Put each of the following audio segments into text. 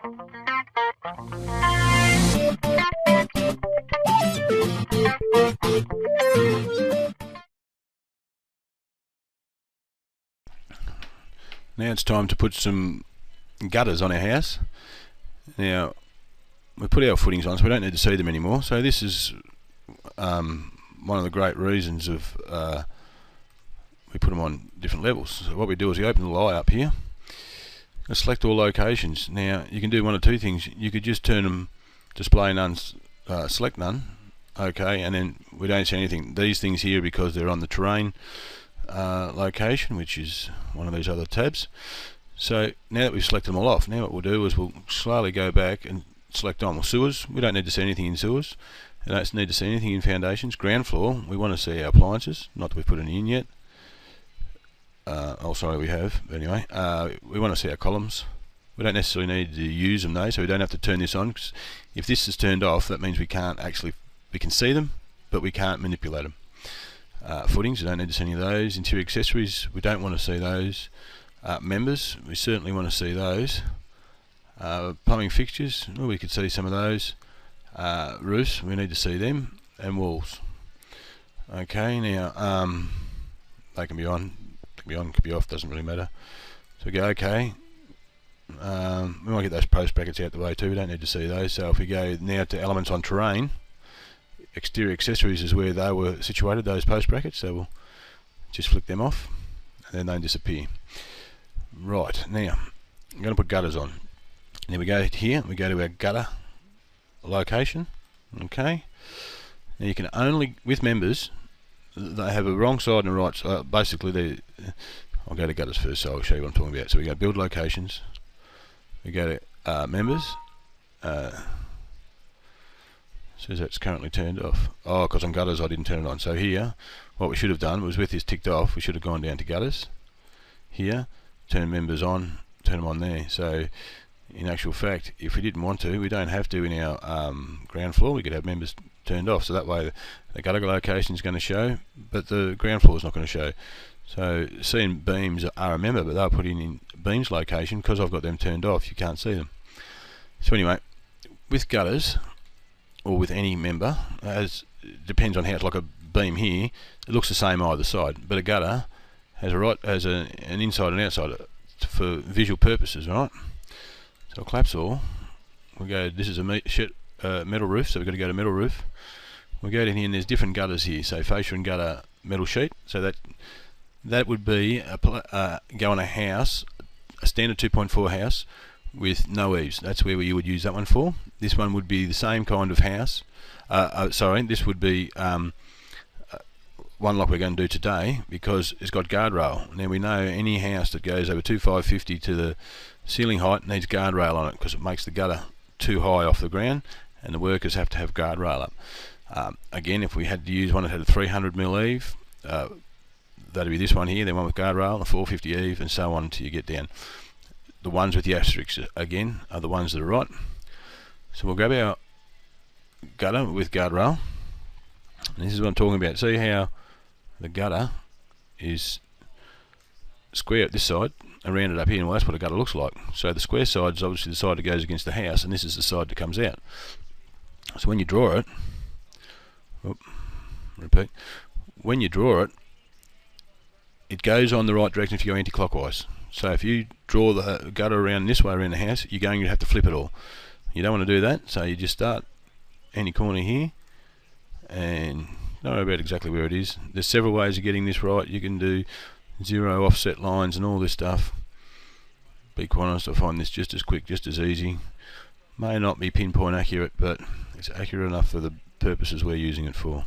Now it's time to put some gutters on our house. Now we put our footings on, so we don't need to see them anymore. So this is one of the great reasons of we put them on different levels. So what we do is we open the lie up here and select all locations. Now you can do one of two things. You could just turn them display none, select none, okay, and then we don't see anything. These things here, because they're on the terrain location, which is one of these other tabs. So now that we've selected them all off, now what we'll do is we'll slowly go back and select on. Well, sewers, we don't need to see anything in sewers. We don't need to see anything in foundations. Ground floor, we want to see our appliances, not that we've put any in yet. Oh sorry, we have, but anyway, we want to see our columns. We don't necessarily need to use them though, so we don't have to turn this on, 'cause if this is turned off, that means we can see them, but we can't manipulate them. Footings, we don't need to see any of those. Interior accessories, we don't want to see those. Members, we certainly want to see those. Plumbing fixtures, well, we could see some of those. Roofs, we need to see them, and walls. Okay, now they can be on, could be off, doesn't really matter. So we go okay. We want to get those post brackets out the way too, we don't need to see those. So if we go now to elements on terrain, exterior accessories is where they were situated, those post brackets, so we'll just flick them off and then they disappear. Right, now I'm going to put gutters on. Now we go here, we go to our gutter location. Okay, now you can only, with members, they have a wrong side and a right side. Basically, I'll go to gutters first, so I'll show you what I'm talking about. So we go build locations, we go to members. Says that's currently turned off. Oh, because on gutters I didn't turn it on. So here, what we should have done was, with this ticked off, we should have gone down to gutters. Here, turn members on, turn them on there. So in actual fact, if we didn't want to, we don't have to in our ground floor. We could have members turned off, so that way the gutter location is going to show, but the ground floor is not going to show. So seeing beams are a member, but they'll put in beams location. Because I've got them turned off, you can't see them. So anyway, with gutters, or with any member, as depends on how it's like a beam here, it looks the same either side, but a gutter has an inside and outside for visual purposes, right? So I'll collapse all. We go, this is a metal roof, so we've got to go to metal roof. We go down here and there's different gutters here, so fascia and gutter metal sheet. So that would be go on a house, a standard 2.4 house with no eaves. That's where you would use that one for. This one would be the same kind of house. This would be one like we're going to do today, because it's got guardrail. Now we know any house that goes over 2,550 to the ceiling height needs guardrail on it, because it makes the gutter too high off the ground, and the workers have to have guardrail up. Again, if we had to use one that had a 300mm eave, that'd be this one here, then one with guardrail, a 450 eave, and so on until you get down. The ones with the asterisks, again, are the ones that are right. So we'll grab our gutter with guardrail, and this is what I'm talking about. See how the gutter is square at this side and rounded up here, and well, that's what a gutter looks like. So the square side is obviously the side that goes against the house, and this is the side that comes out. So when you draw it, when you draw it, it goes on the right direction if you go anti-clockwise. So if you draw the gutter around this way around the house, you're going to have to flip it all. You don't want to do that, so you just start any corner here, and don't worry about exactly where it is. There's several ways of getting this right. You can do zero offset lines and all this stuff. Be quite honest, I find this just as quick, just as easy. May not be pinpoint accurate, but it's accurate enough for the purposes we're using it for.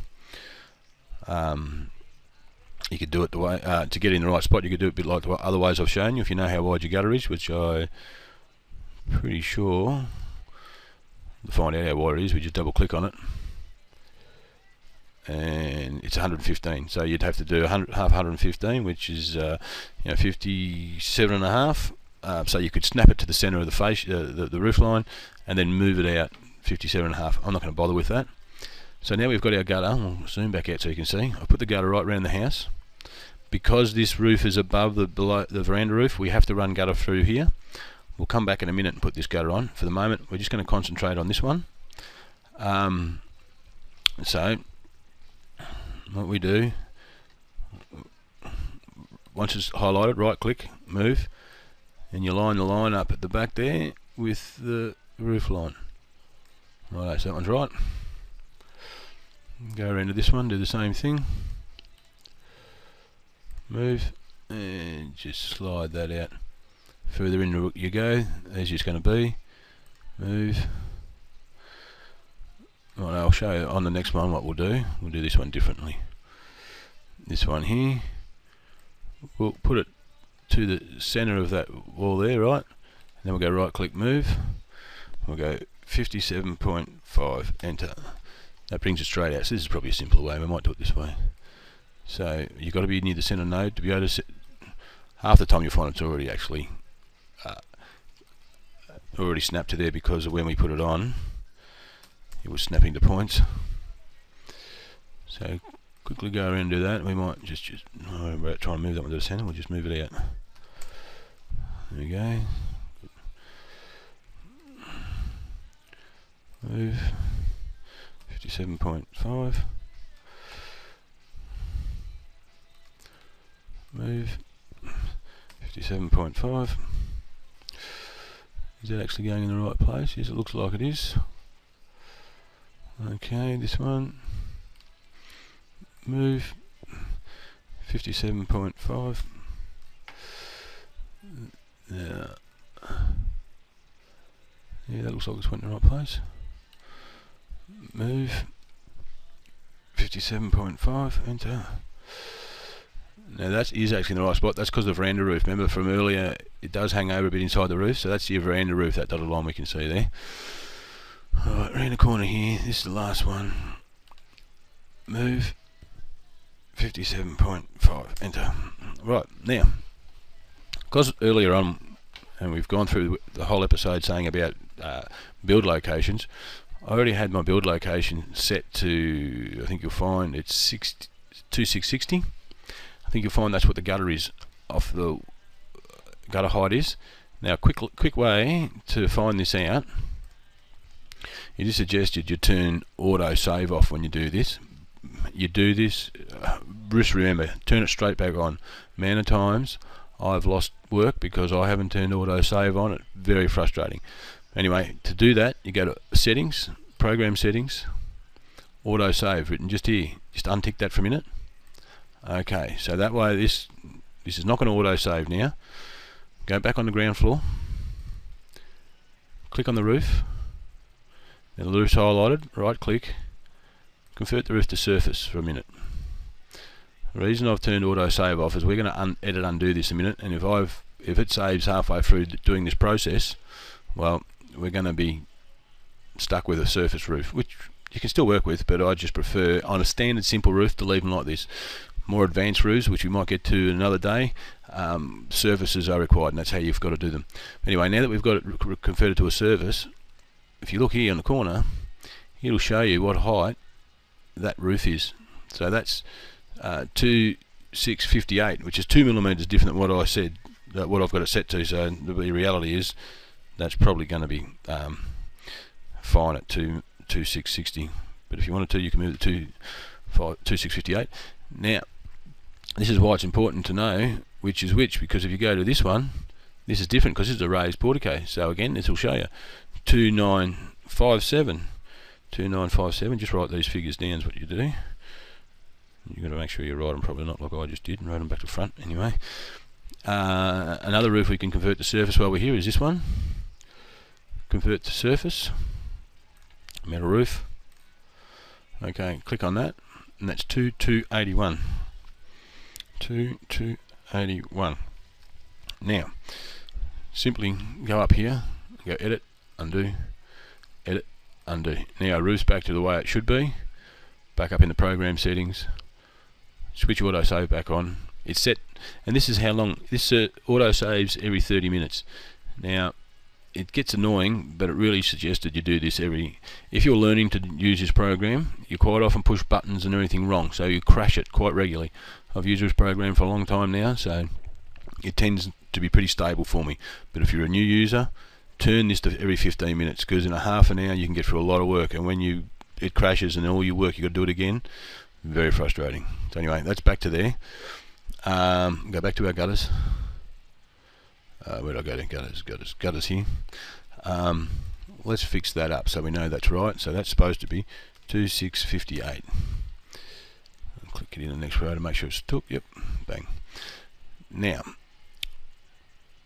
You could do it the way to get in the right spot. You could do it a bit like the other ways I've shown you. If you know how wide your gutter is, which I'm pretty sure, to find out how wide it is, we just double click on it, and it's 115. So you'd have to do half 115, which is 57.5. So you could snap it to the centre of the face, the roof line, and then move it out 57.5. I'm not going to bother with that. So now we've got our gutter. I'll zoom back out so you can see. I've put the gutter right around the house. Because this roof is above the veranda roof, we have to run gutter through here. We'll come back in a minute and put this gutter on. For the moment, we're just going to concentrate on this one. So what we do, once it's highlighted, right click, move, and you line the line up at the back there with the roof line. Right, so that one's right. Go around to this one, do the same thing. Move, and just slide that out. Further in you go, as it's going to be. Move. Right, I'll show you on the next one what we'll do. We'll do this one differently. This one here, we'll put it to the centre of that wall there, right? And then we'll go right click, move. We'll go 57.5, enter. That brings it straight out. So this is probably a simpler way. We might do it this way. So you've got to be near the centre node to be able to set. Half the time you'll find it's already actually already snapped to there because of when we put it on. It was snapping to points. So quickly go around and do that. We might just try and move that one to the centre. We'll just move it out. There we go. Move 57.5. Move 57.5. Is that actually going in the right place? Yes, it looks like it is. Okay, this one. Move 57.5. Yeah, that looks like it's went in the right place. Move 57.5, enter. Now that is actually in the right spot. That's because of the veranda roof. Remember from earlier, it does hang over a bit inside the roof, so that's your veranda roof, that dotted line we can see there. Alright, around the corner here, this is the last one. Move 57.5, enter. Right, now, because earlier on, and we've gone through the whole episode saying about build locations, I already had my build location set to, I think you'll find it's 2660. I think you'll find that's what the gutter is, off the gutter height is. Now, quick way to find this out, it is suggested you turn auto save off when you do this. You do this, just remember, turn it straight back on. Amount of times I've lost work because I haven't turned auto save on. It's very frustrating. Anyway, to do that, you go to settings, program settings, auto save written just here. Just untick that for a minute. Okay, so that way this is not going to auto save now. Go back on the ground floor, click on the roof. Now the roof's highlighted, right click, convert the roof to surface for a minute. The reason I've turned auto save off is we're going to edit undo this in a minute, and if it saves halfway through doing this process, well, we're going to be stuck with a surface roof, which you can still work with, but I just prefer on a standard simple roof to leave them like this. More advanced roofs, which we might get to another day, surfaces are required, and that's how you've got to do them. Anyway, now that we've got it converted to a surface, if you look here in the corner, it'll show you what height that roof is. So that's 2658, which is 2 millimeters different than what I said, what I've got it set to. So the reality is that's probably going to be fine at 2660. But if you wanted to, you can move it to 2658. Now, this is why it's important to know which is which, because if you go to this one, this is different because this is a raised portico. So again, this will show you 2957. 2957. Just write these figures down is what you do. You've got to make sure you write them probably not like I just did and write them back to front anyway. Another roof we can convert to surface while we're here is this one. Convert to surface. Metal roof. Okay, click on that, and that's 2281. 2281. Now, simply go up here, go edit, undo, edit, undo. Now our roof's back to the way it should be. Back up in the program settings. Switch auto save back on. It's set, and this is how long this auto saves every 30 minutes. Now, it gets annoying, but it really suggested you do this if you're learning to use this program, you quite often push buttons and everything wrong, so you crash it quite regularly. I've used this program for a long time now, so it tends to be pretty stable for me. But if you're a new user, turn this to every 15 minutes, because in a half an hour you can get through a lot of work, and when it crashes and all your work, you've got to do it again. Very frustrating. So anyway, that's back to there. Go back to our gutters. Where did I go to? Gutters here. Let's fix that up so we know that's right. So that's supposed to be 2658. Click it in the next row to make sure it's took. Yep, bang. Now,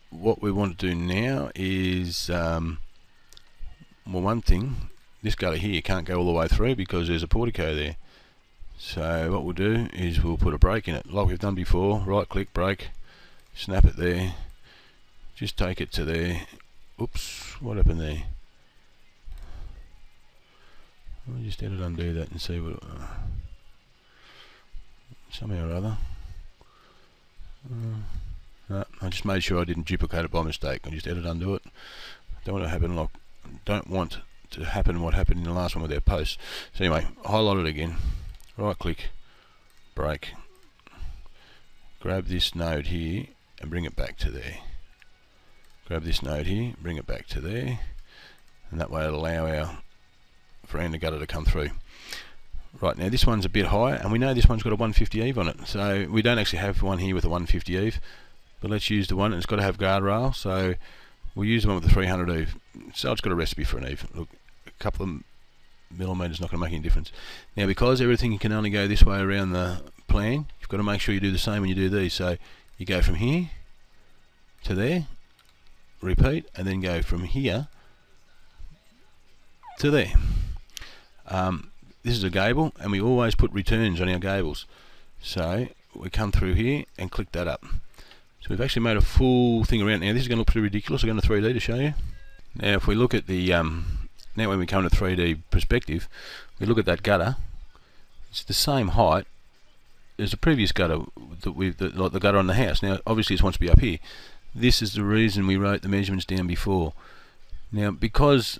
what we want to do now is, well, one thing, this gutter here can't go all the way through because there's a portico there. So what we'll do is we'll put a break in it, like we've done before. Right click, break, snap it there, just take it to there. Oops, what happened there? I'll just edit undo that and see what somehow or other. No, I just made sure I didn't duplicate it by mistake. I just edit undo it. Don't want to happen what happened in the last one with our posts. So anyway, highlight it again. Right click, break, grab this node here and bring it back to there. Grab this node here, bring it back to there, and that way it'll allow our veranda gutter to come through. Right, now this one's a bit higher, and we know this one's got a 150 eave on it, so we don't actually have one here with a 150 eave, but let's use the one, and it's got to have guardrail, so we'll use the one with the 300 eave. So it's got a recipe for an eave. Look, a couple of millimetres not going to make any difference. Now, because everything can only go this way around the plan, you've got to make sure you do the same when you do these. So you go from here to there, repeat, and then go from here to there. This is a gable, and we always put returns on our gables. So we come through here and click that up. So we've actually made a full thing around. Now this is going to look pretty ridiculous. I'm going to 3D to show you. Now if we look at the now when we come to 3D perspective, we look at that gutter. It's the same height as the previous gutter like the gutter on the house. Now obviously it wants to be up here. This is the reason we wrote the measurements down before. Now because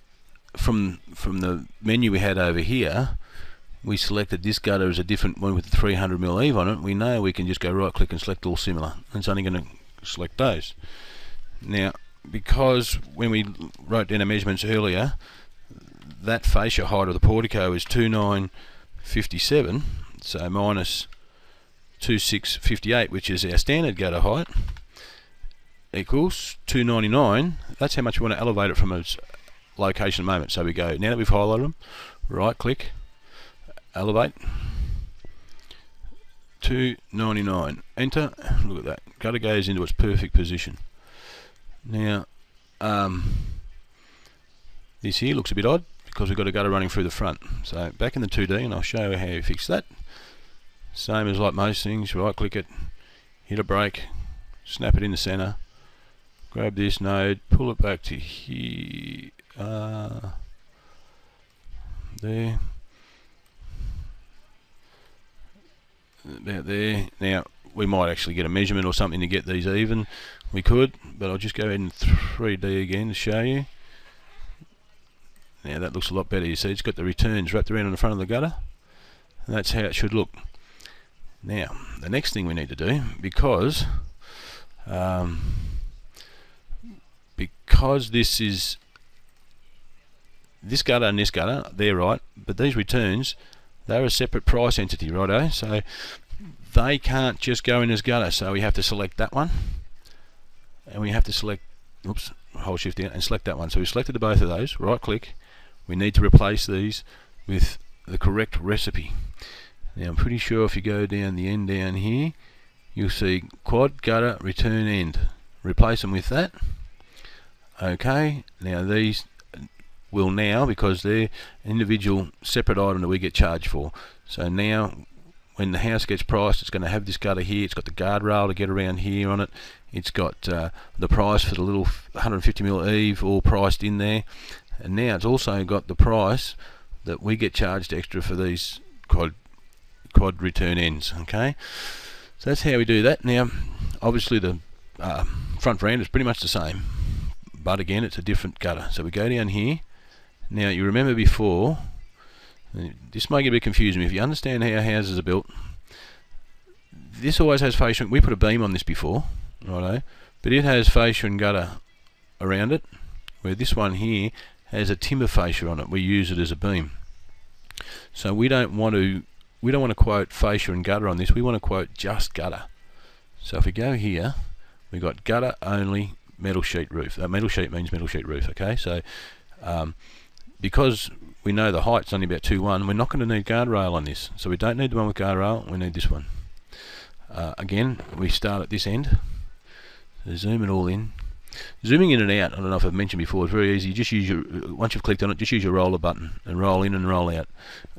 from the menu we had over here, we selected this gutter as a different one with the 300mm eave on it. We know we can just go right click and select all similar, and it's only going to select those. Now because when we wrote down our measurements earlier, that fascia height of the portico is 2957, so minus 2658, which is our standard gutter height, equals 299. That's how much we want to elevate it from its location at the moment. So we go, now that we've highlighted them, right click, elevate, 299, enter. Look at that, gutter goes into its perfect position. Now this here looks a bit odd because we've got a gutter running through the front. So back in the 2D, and I'll show you how you fix that. Same as like most things, right click it, hit a break, snap it in the center, grab this node, pull it back to here, there, about there. Now we might actually get a measurement or something to get these even. We could, but I'll just go ahead and 3D again to show you. Now that looks a lot better. You see it's got the returns wrapped around on the front of the gutter, and that's how it should look. Now the next thing we need to do, because this is this gutter and this gutter, they're right, but these returns, they're a separate price entity, righto? So they can't just go in as gutter, so we have to select that one, and we have to select, oops, hold shift down and select that one. So we selected both of those, right click, we need to replace these with the correct recipe. Now I'm pretty sure if you go down the end down here, you'll see quad gutter return end. Replace them with that. Okay, now these will now, because they're an individual separate item that we get charged for. So now when the house gets priced, it's going to have this gutter here, it's got the guardrail to get around here on it, it's got the price for the little 150mm eave all priced in there, and now it's also got the price that we get charged extra for these quad return ends. Okay, so that's how we do that. Now obviously the front veranda is pretty much the same, but again it's a different gutter. So we go down here. Now you remember before, this may get a bit confusing if you understand how houses are built. This always has fascia. We put a beam on this before, righto, but it has fascia and gutter around it, where this one here has a timber fascia on it. We use it as a beam. So we don't want to quote fascia and gutter on this. We want to quote just gutter. So if we go here, we've got gutter only metal sheet roof. Metal sheet means metal sheet roof. Okay, so because we know the height's only about 2.1, we're not going to need guardrail on this. So we don't need the one with guardrail. We need this one. Again, we start at this end. So zoom it all in. Zooming in and out, I don't know if I've mentioned before, is very easy. Just use your, once you've clicked on it, just use your roller button and roll in and roll out.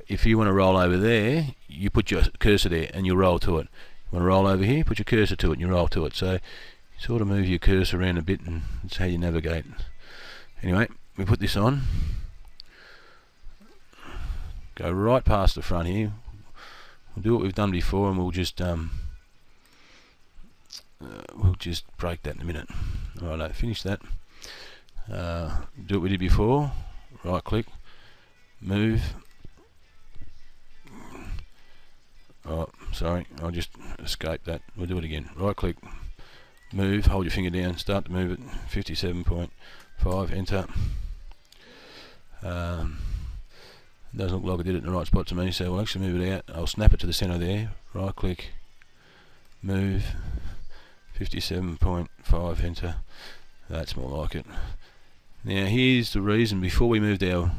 If you want to roll over there, you put your cursor there and you roll to it. You want to roll over here, put your cursor to it and you roll to it. So you sort of move your cursor around a bit, and that's how you navigate. Anyway, we put this on. Go right past the front here. We'll do what we've done before, and we'll just break that in a minute. Alright, finish that. Do what we did before. Right click, move. Oh, sorry, I'll just escape that. We'll do it again. Right click, move, hold your finger down, start to move it. 57.5, enter. Doesn't look like I did it in the right spot to me, so we'll actually move it out. I'll snap it to the center there. Right click, move. 57.5, enter. That's more like it. Now here's the reason. Before we moved our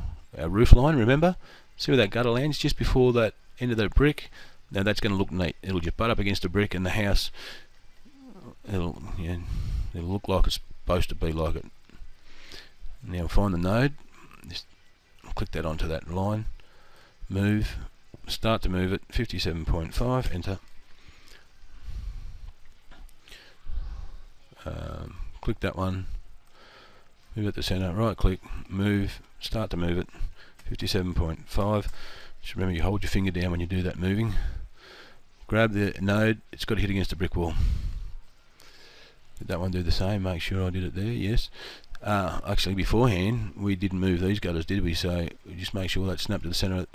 roof line, remember? See where that gutter lands? Just before that end of that brick. Now that's going to look neat. It'll just butt up against the brick, and the house, it'll look like it's supposed to be like it. Now find the node. Just click that onto that line. Move. Start to move it. 57.5, enter. Click that one, move it to center, right click, move, start to move it. 57.5. Just remember, you hold your finger down when you do that moving. Grab the node, it's got to hit against the brick wall. Did that one do the same? Make sure I did it there, yes. Actually beforehand we didn't move these gutters, did we? So we just make sure that snapped to the center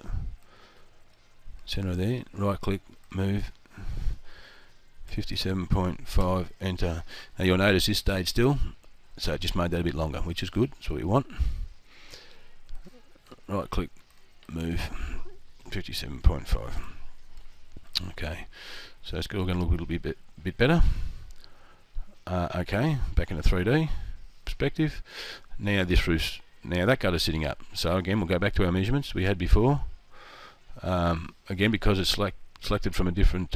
there, right click, move. 57.5, enter. Now you'll notice this stayed still, so it just made that a bit longer, which is good. That's what we want. Right click, move. 57.5. Okay, so it's all going to look a little bit better. Okay, back into 3D perspective. Now this roof's, now that gutter's sitting up. So again, we'll go back to our measurements we had before. Again, because it's selected from a different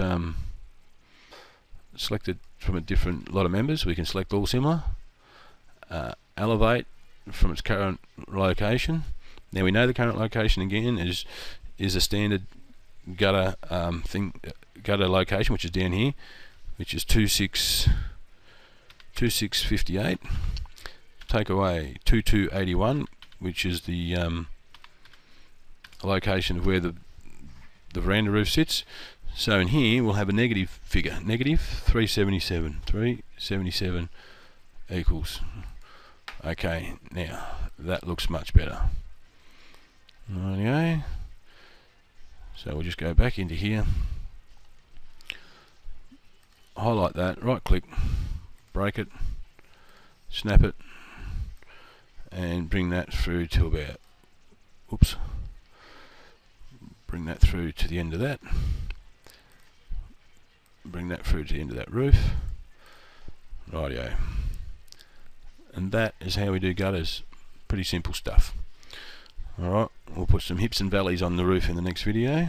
lot of members, we can select all similar. Elevate from its current location. Now we know the current location again is a standard gutter gutter location, which is down here, which is 2658. Take away 2281, which is the location of where the veranda roof sits. So in here we'll have a negative figure, negative 377. 377 equals. Okay, now that looks much better. Rightio. So we'll just go back into here, highlight that, right click, break it, snap it, and bring that through to about, bring that through to the end of that. Bring that through to the end of that roof. Rightio. And that is how we do gutters. Pretty simple stuff. Alright, we'll put some hips and valleys on the roof in the next video.